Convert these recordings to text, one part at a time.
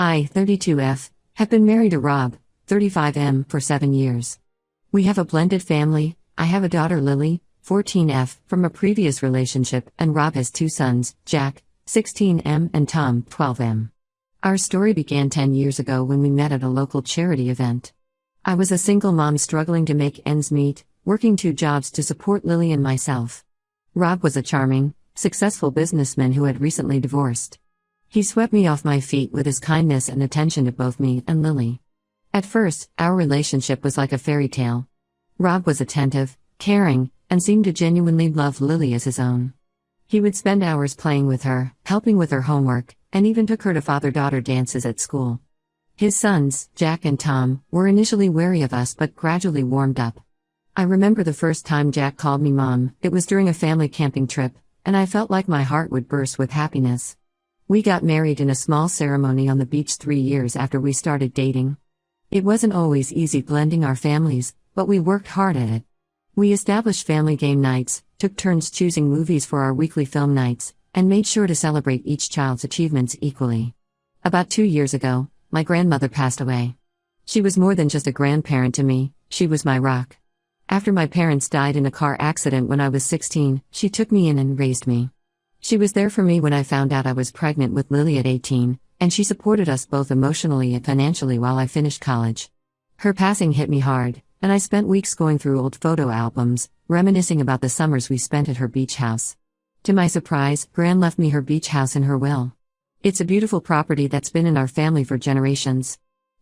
I, 32F, have been married to Rob, 35M, for 7 years. We have a blended family. I have a daughter, Lily, 14F, from a previous relationship, and Rob has 2 sons, Jack, 16M, and Tom, 12M. Our story began 10 years ago when we met at a local charity event. I was a single mom struggling to make ends meet, working 2 jobs to support Lily and myself. Rob was a charming, successful businessman who had recently divorced. He swept me off my feet with his kindness and attention to both me and Lily. At first, our relationship was like a fairy tale. Rob was attentive, caring, and seemed to genuinely love Lily as his own. He would spend hours playing with her, helping with her homework, and even took her to father-daughter dances at school. His sons, Jack and Tom, were initially wary of us but gradually warmed up. I remember the first time Jack called me Mom. It was during a family camping trip, and I felt like my heart would burst with happiness. We got married in a small ceremony on the beach 3 years after we started dating. It wasn't always easy blending our families, but we worked hard at it. We established family game nights, took turns choosing movies for our weekly film nights, and made sure to celebrate each child's achievements equally. About 2 years ago, my grandmother passed away. She was more than just a grandparent to me, she was my rock. After my parents died in a car accident when I was 16, she took me in and raised me. She was there for me when I found out I was pregnant with Lily at 18, and she supported us both emotionally and financially while I finished college. Her passing hit me hard, and I spent weeks going through old photo albums, reminiscing about the summers we spent at her beach house. To my surprise, Gran left me her beach house in her will. It's a beautiful property that's been in our family for generations.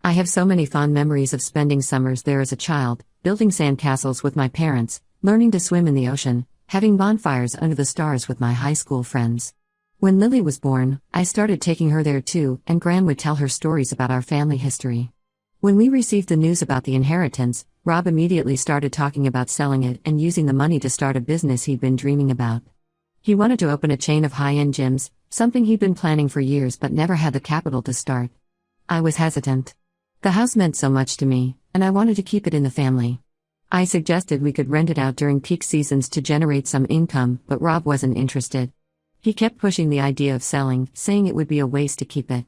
I have so many fond memories of spending summers there as a child, building sandcastles with my parents, learning to swim in the ocean, having bonfires under the stars with my high school friends. When Lily was born, I started taking her there too, and Gran would tell her stories about our family history. When we received the news about the inheritance, Rob immediately started talking about selling it and using the money to start a business he'd been dreaming about. He wanted to open a chain of high-end gyms, something he'd been planning for years but never had the capital to start. I was hesitant. The house meant so much to me, and I wanted to keep it in the family. I suggested we could rent it out during peak seasons to generate some income, but Rob wasn't interested. He kept pushing the idea of selling, saying it would be a waste to keep it.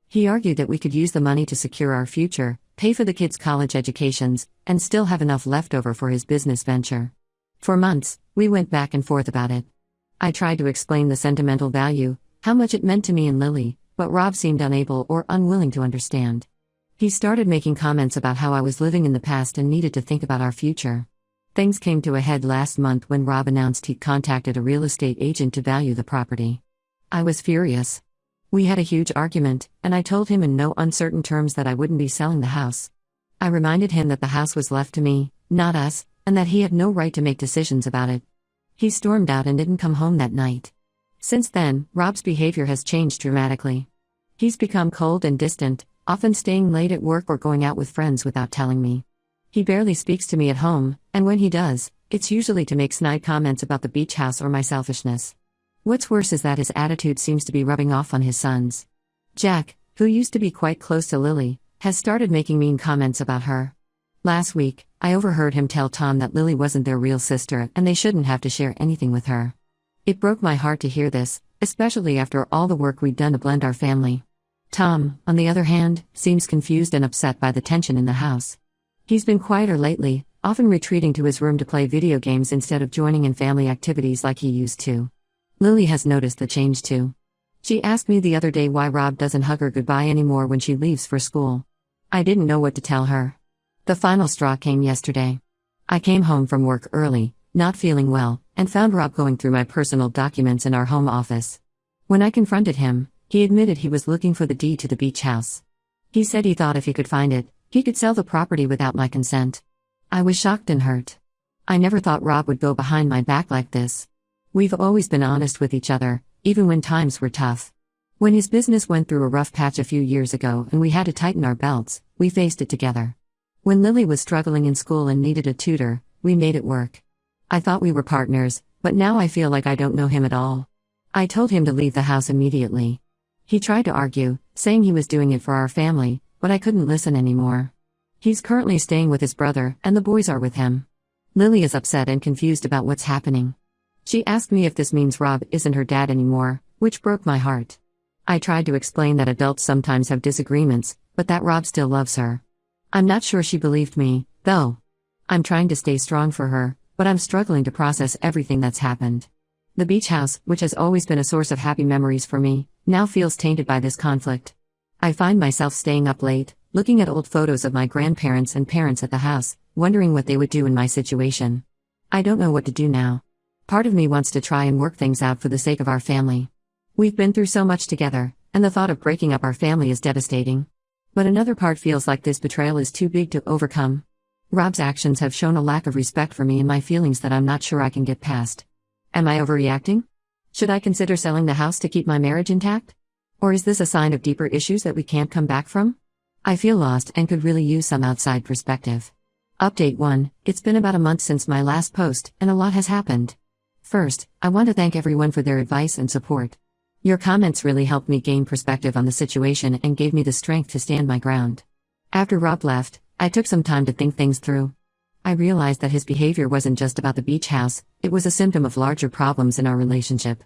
He argued that we could use the money to secure our future, pay for the kids' college educations, and still have enough left over for his business venture. For months, we went back and forth about it. I tried to explain the sentimental value, how much it meant to me and Lily, but Rob seemed unable or unwilling to understand. He started making comments about how I was living in the past and needed to think about our future. Things came to a head last month when Rob announced he'd contacted a real estate agent to value the property. I was furious. We had a huge argument, and I told him in no uncertain terms that I wouldn't be selling the house. I reminded him that the house was left to me, not us, and that he had no right to make decisions about it. He stormed out and didn't come home that night. Since then, Rob's behavior has changed dramatically. He's become cold and distant, often staying late at work or going out with friends without telling me. He barely speaks to me at home, and when he does, it's usually to make snide comments about the beach house or my selfishness. What's worse is that his attitude seems to be rubbing off on his sons. Jack, who used to be quite close to Lily, has started making mean comments about her. Last week, I overheard him tell Tom that Lily wasn't their real sister and they shouldn't have to share anything with her. It broke my heart to hear this, especially after all the work we'd done to blend our family. Tom, on the other hand, seems confused and upset by the tension in the house. He's been quieter lately, often retreating to his room to play video games instead of joining in family activities like he used to. Lily has noticed the change too. She asked me the other day why Rob doesn't hug her goodbye anymore when she leaves for school. I didn't know what to tell her. The final straw came yesterday. I came home from work early, not feeling well, and found Rob going through my personal documents in our home office. When I confronted him, he admitted he was looking for the deed to the beach house. He said he thought if he could find it, he could sell the property without my consent. I was shocked and hurt. I never thought Rob would go behind my back like this. We've always been honest with each other, even when times were tough. When his business went through a rough patch a few years ago and we had to tighten our belts, we faced it together. When Lily was struggling in school and needed a tutor, we made it work. I thought we were partners, but now I feel like I don't know him at all. I told him to leave the house immediately. He tried to argue, saying he was doing it for our family, but I couldn't listen anymore. He's currently staying with his brother, and the boys are with him. Lily is upset and confused about what's happening. She asked me if this means Rob isn't her dad anymore, which broke my heart. I tried to explain that adults sometimes have disagreements, but that Rob still loves her. I'm not sure she believed me, though. I'm trying to stay strong for her, but I'm struggling to process everything that's happened. The beach house, which has always been a source of happy memories for me, now feels tainted by this conflict. I find myself staying up late, looking at old photos of my grandparents and parents at the house, wondering what they would do in my situation. I don't know what to do now. Part of me wants to try and work things out for the sake of our family. We've been through so much together, and the thought of breaking up our family is devastating. But another part feels like this betrayal is too big to overcome. Rob's actions have shown a lack of respect for me and my feelings that I'm not sure I can get past. Am I overreacting? Should I consider selling the house to keep my marriage intact? Or is this a sign of deeper issues that we can't come back from? I feel lost and could really use some outside perspective. Update 1. It's been about a month since my last post, and a lot has happened. First, I want to thank everyone for their advice and support. Your comments really helped me gain perspective on the situation and gave me the strength to stand my ground. After Rob left, I took some time to think things through. I realized that his behavior wasn't just about the beach house, it was a symptom of larger problems in our relationship.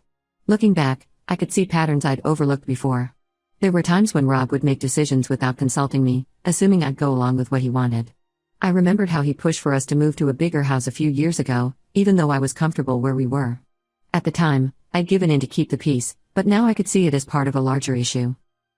Looking back, I could see patterns I'd overlooked before. There were times when Rob would make decisions without consulting me, assuming I'd go along with what he wanted. I remembered how he pushed for us to move to a bigger house a few years ago, even though I was comfortable where we were. At the time, I'd given in to keep the peace, but now I could see it as part of a larger issue.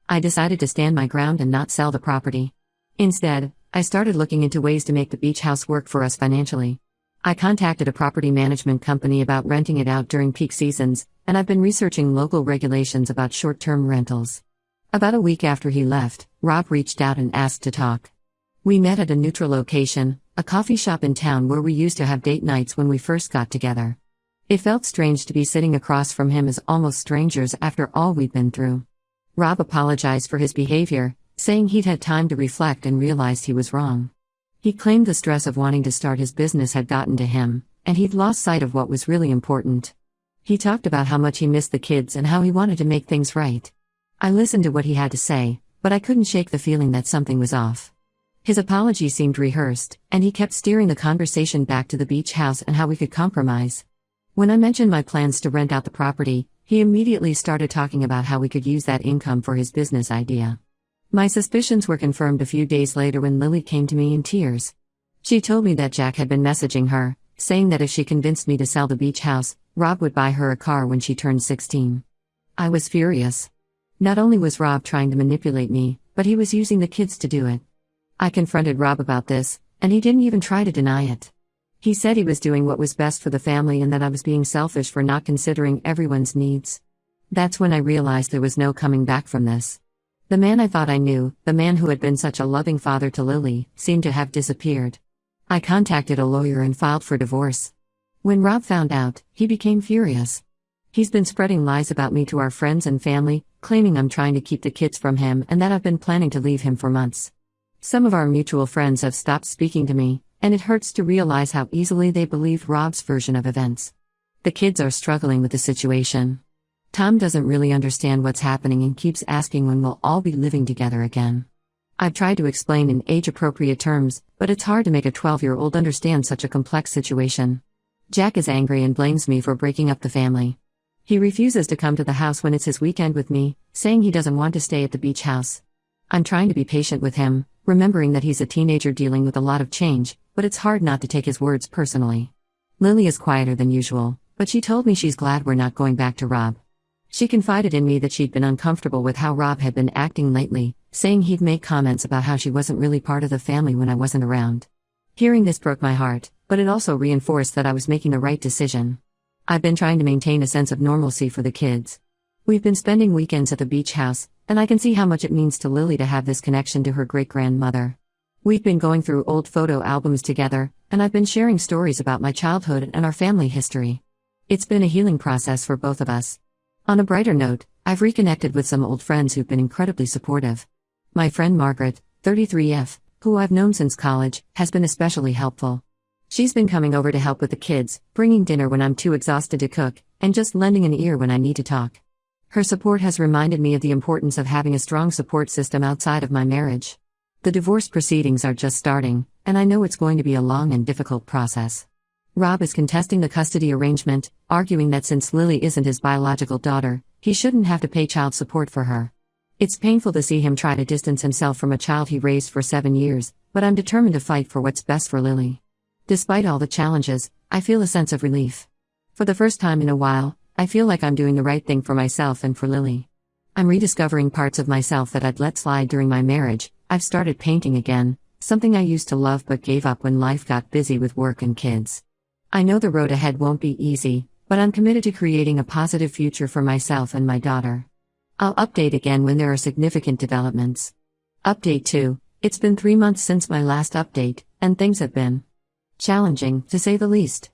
I decided to stand my ground and not sell the property. Instead, I started looking into ways to make the beach house work for us financially. I contacted a property management company about renting it out during peak seasons, and I've been researching local regulations about short-term rentals. About a week after he left, Rob reached out and asked to talk. We met at a neutral location, a coffee shop in town where we used to have date nights when we first got together. It felt strange to be sitting across from him as almost strangers after all we'd been through. Rob apologized for his behavior, saying he'd had time to reflect and realized he was wrong. He claimed the stress of wanting to start his business had gotten to him, and he'd lost sight of what was really important. He talked about how much he missed the kids and how he wanted to make things right. I listened to what he had to say, but I couldn't shake the feeling that something was off. His apology seemed rehearsed, and he kept steering the conversation back to the beach house and how we could compromise. When I mentioned my plans to rent out the property, he immediately started talking about how we could use that income for his business idea. My suspicions were confirmed a few days later when Lily came to me in tears. She told me that Jack had been messaging her, saying that if she convinced me to sell the beach house, Rob would buy her a car when she turned 16. I was furious. Not only was Rob trying to manipulate me, but he was using the kids to do it. I confronted Rob about this, and he didn't even try to deny it. He said he was doing what was best for the family and that I was being selfish for not considering everyone's needs. That's when I realized there was no coming back from this. The man I thought I knew, the man who had been such a loving father to Lily, seemed to have disappeared. I contacted a lawyer and filed for divorce. When Rob found out, he became furious. He's been spreading lies about me to our friends and family, claiming I'm trying to keep the kids from him and that I've been planning to leave him for months. Some of our mutual friends have stopped speaking to me, and it hurts to realize how easily they believed Rob's version of events. The kids are struggling with the situation. Tom doesn't really understand what's happening and keeps asking when we'll all be living together again. I've tried to explain in age-appropriate terms, but it's hard to make a 12-year-old understand such a complex situation. Jack is angry and blames me for breaking up the family. He refuses to come to the house when it's his weekend with me, saying he doesn't want to stay at the beach house. I'm trying to be patient with him, remembering that he's a teenager dealing with a lot of change, but it's hard not to take his words personally. Lily is quieter than usual, but she told me she's glad we're not going back to Rob. She confided in me that she'd been uncomfortable with how Rob had been acting lately, saying he'd make comments about how she wasn't really part of the family when I wasn't around. Hearing this broke my heart, but it also reinforced that I was making the right decision. I've been trying to maintain a sense of normalcy for the kids. We've been spending weekends at the beach house, and I can see how much it means to Lily to have this connection to her great-grandmother. We've been going through old photo albums together, and I've been sharing stories about my childhood and our family history. It's been a healing process for both of us. On a brighter note, I've reconnected with some old friends who've been incredibly supportive. My friend Margaret, 33F, who I've known since college, has been especially helpful. She's been coming over to help with the kids, bringing dinner when I'm too exhausted to cook, and just lending an ear when I need to talk. Her support has reminded me of the importance of having a strong support system outside of my marriage. The divorce proceedings are just starting, and I know it's going to be a long and difficult process. Rob is contesting the custody arrangement, arguing that since Lily isn't his biological daughter, he shouldn't have to pay child support for her. It's painful to see him try to distance himself from a child he raised for 7 years, but I'm determined to fight for what's best for Lily. Despite all the challenges, I feel a sense of relief. For the first time in a while, I feel like I'm doing the right thing for myself and for Lily. I'm rediscovering parts of myself that I'd let slide during my marriage. I've started painting again, something I used to love but gave up when life got busy with work and kids. I know the road ahead won't be easy, but I'm committed to creating a positive future for myself and my daughter. I'll update again when there are significant developments. Update 2. It's been 3 months since my last update, and things have been challenging, to say the least.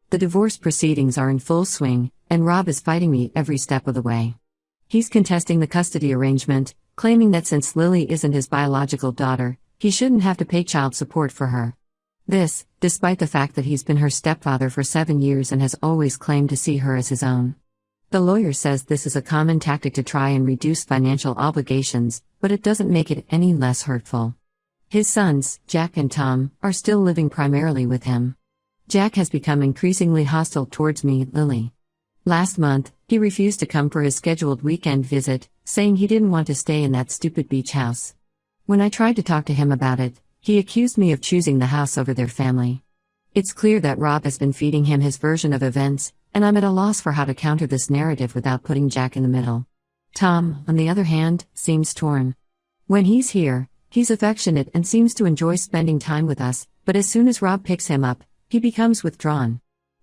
The divorce proceedings are in full swing, and Rob is fighting me every step of the way. He's contesting the custody arrangement, claiming that since Lily isn't his biological daughter, he shouldn't have to pay child support for her. This, despite the fact that he's been her stepfather for 7 years and has always claimed to see her as his own. The lawyer says this is a common tactic to try and reduce financial obligations, but it doesn't make it any less hurtful. His sons, Jack and Tom, are still living primarily with him. Jack has become increasingly hostile towards me, Lily. Last month, he refused to come for his scheduled weekend visit, saying he didn't want to stay in that stupid beach house. When I tried to talk to him about it, he accused me of choosing the house over their family. It's clear that Rob has been feeding him his version of events, and I'm at a loss for how to counter this narrative without putting Jack in the middle. Tom, on the other hand, seems torn. When he's here, he's affectionate and seems to enjoy spending time with us, but as soon as Rob picks him up, he becomes withdrawn.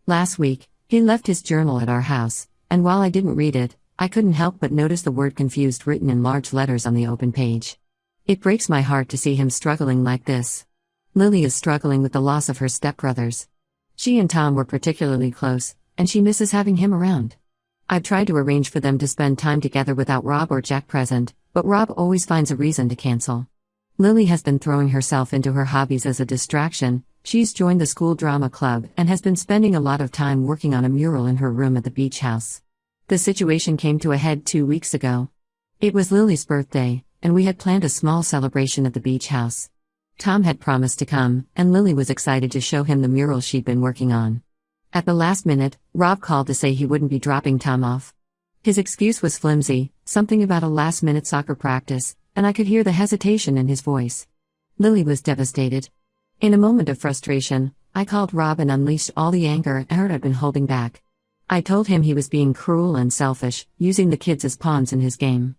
Last week, he left his journal at our house, and while I didn't read it, I couldn't help but notice the word confused written in large letters on the open page. It breaks my heart to see him struggling like this. Lily is struggling with the loss of her stepbrothers. She and Tom were particularly close, and she misses having him around. I've tried to arrange for them to spend time together without Rob or Jack present, but Rob always finds a reason to cancel. Lily has been throwing herself into her hobbies as a distraction. She's joined the school drama club and has been spending a lot of time working on a mural in her room at the beach house. The situation came to a head 2 weeks ago. It was Lily's birthday, and we had planned a small celebration at the beach house. Tom had promised to come, and Lily was excited to show him the mural she'd been working on. At the last minute, Rob called to say he wouldn't be dropping Tom off. His excuse was flimsy, something about a last-minute soccer practice, and I could hear the hesitation in his voice. Lily was devastated. In a moment of frustration, I called Rob and unleashed all the anger and hurt I'd been holding back. I told him he was being cruel and selfish, using the kids as pawns in his game.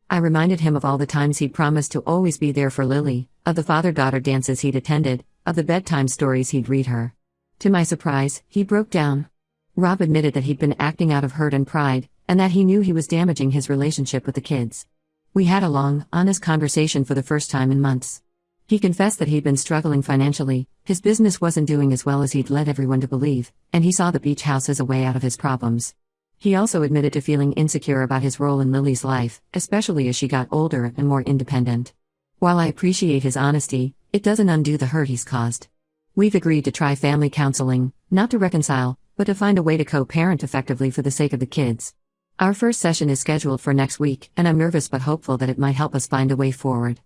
I reminded him of all the times he'd promised to always be there for Lily, of the father-daughter dances he'd attended, of the bedtime stories he'd read her. To my surprise, he broke down. Rob admitted that he'd been acting out of hurt and pride, and that he knew he was damaging his relationship with the kids. We had a long, honest conversation for the first time in months. He confessed that he'd been struggling financially, his business wasn't doing as well as he'd led everyone to believe, and he saw the beach house as a way out of his problems. He also admitted to feeling insecure about his role in Lily's life, especially as she got older and more independent. While I appreciate his honesty, it doesn't undo the hurt he's caused. We've agreed to try family counseling, not to reconcile, but to find a way to co-parent effectively for the sake of the kids. Our first session is scheduled for next week, and I'm nervous but hopeful that it might help us find a way forward.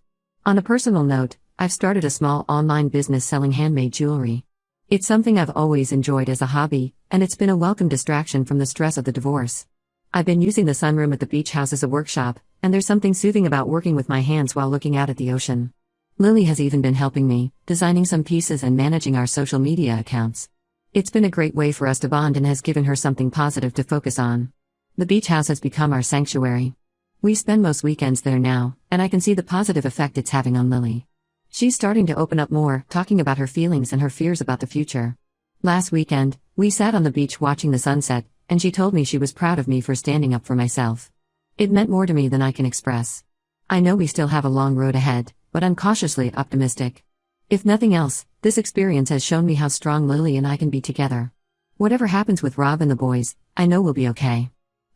On a personal note, I've started a small online business selling handmade jewelry. It's something I've always enjoyed as a hobby, and it's been a welcome distraction from the stress of the divorce. I've been using the sunroom at the beach house as a workshop, and there's something soothing about working with my hands while looking out at the ocean. Lily has even been helping me, designing some pieces and managing our social media accounts. It's been a great way for us to bond and has given her something positive to focus on. The beach house has become our sanctuary. We spend most weekends there now, and I can see the positive effect it's having on Lily. She's starting to open up more, talking about her feelings and her fears about the future. Last weekend, we sat on the beach watching the sunset, and she told me she was proud of me for standing up for myself. It meant more to me than I can express. I know we still have a long road ahead, but I'm cautiously optimistic. If nothing else, this experience has shown me how strong Lily and I can be together. Whatever happens with Rob and the boys, I know we'll be okay.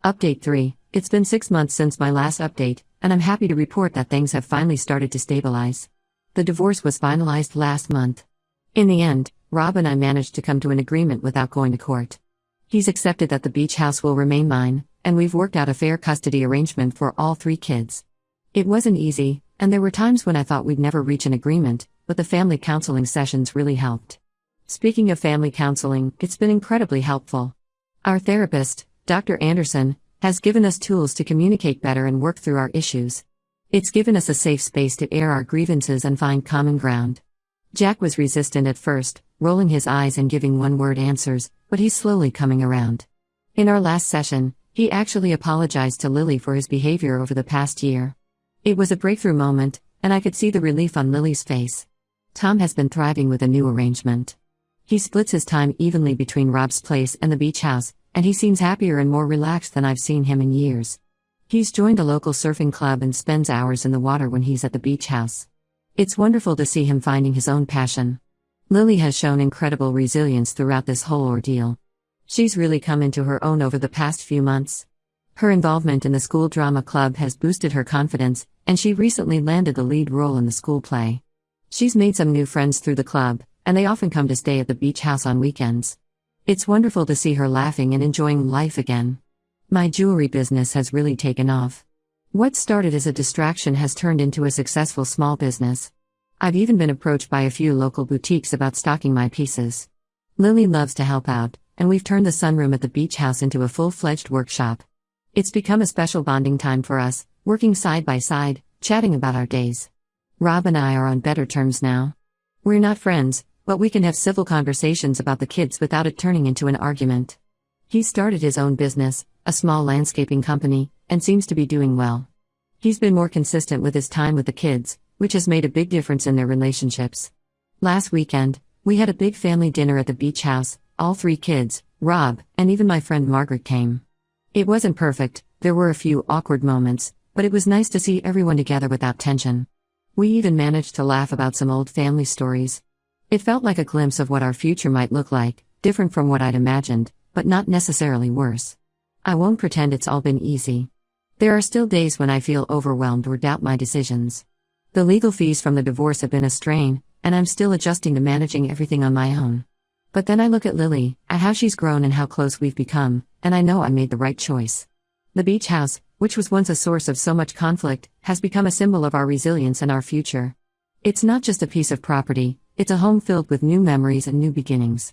Update 3. It's been 6 months since my last update, and I'm happy to report that things have finally started to stabilize. The divorce was finalized last month. In the end, Rob and I managed to come to an agreement without going to court. He's accepted that the beach house will remain mine, and we've worked out a fair custody arrangement for all 3 kids. It wasn't easy, and there were times when I thought we'd never reach an agreement, but the family counseling sessions really helped. Speaking of family counseling, it's been incredibly helpful. Our therapist, Dr. Anderson, has given us tools to communicate better and work through our issues. It's given us a safe space to air our grievances and find common ground. Jack was resistant at first, rolling his eyes and giving one-word answers, but he's slowly coming around. In our last session, he actually apologized to Lily for his behavior over the past year. It was a breakthrough moment, and I could see the relief on Lily's face. Tom has been thriving with a new arrangement. He splits his time evenly between Rob's place and the beach house, and he seems happier and more relaxed than I've seen him in years. He's joined a local surfing club and spends hours in the water when he's at the beach house. It's wonderful to see him finding his own passion. Lily has shown incredible resilience throughout this whole ordeal. She's really come into her own over the past few months. Her involvement in the school drama club has boosted her confidence, and she recently landed the lead role in the school play. She's made some new friends through the club, and they often come to stay at the beach house on weekends. It's wonderful to see her laughing and enjoying life again. My jewelry business has really taken off. What started as a distraction has turned into a successful small business. I've even been approached by a few local boutiques about stocking my pieces. Lily loves to help out, and we've turned the sunroom at the beach house into a full-fledged workshop. It's become a special bonding time for us, working side by side, chatting about our days. Rob and I are on better terms now. We're not friends, but we can have civil conversations about the kids without it turning into an argument. He started his own business, a small landscaping company, and seems to be doing well. He's been more consistent with his time with the kids, which has made a big difference in their relationships. Last weekend, we had a big family dinner at the beach house. All 3 kids, Rob, and even my friend Margaret came. It wasn't perfect, there were a few awkward moments, but it was nice to see everyone together without tension. We even managed to laugh about some old family stories. It felt like a glimpse of what our future might look like, different from what I'd imagined, but not necessarily worse. I won't pretend it's all been easy. There are still days when I feel overwhelmed or doubt my decisions. The legal fees from the divorce have been a strain, and I'm still adjusting to managing everything on my own. But then I look at Lily, at how she's grown and how close we've become, and I know I made the right choice. The beach house, which was once a source of so much conflict, has become a symbol of our resilience and our future. It's not just a piece of property, it's a home filled with new memories and new beginnings.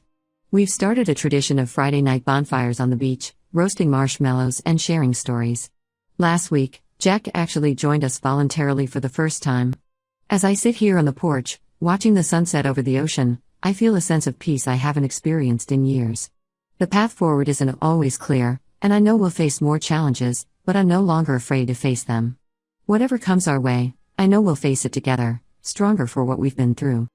We've started a tradition of Friday night bonfires on the beach, roasting marshmallows and sharing stories. Last week, Jack actually joined us voluntarily for the first time. As I sit here on the porch, watching the sunset over the ocean, I feel a sense of peace I haven't experienced in years. The path forward isn't always clear, and I know we'll face more challenges, but I'm no longer afraid to face them. Whatever comes our way, I know we'll face it together, stronger for what we've been through.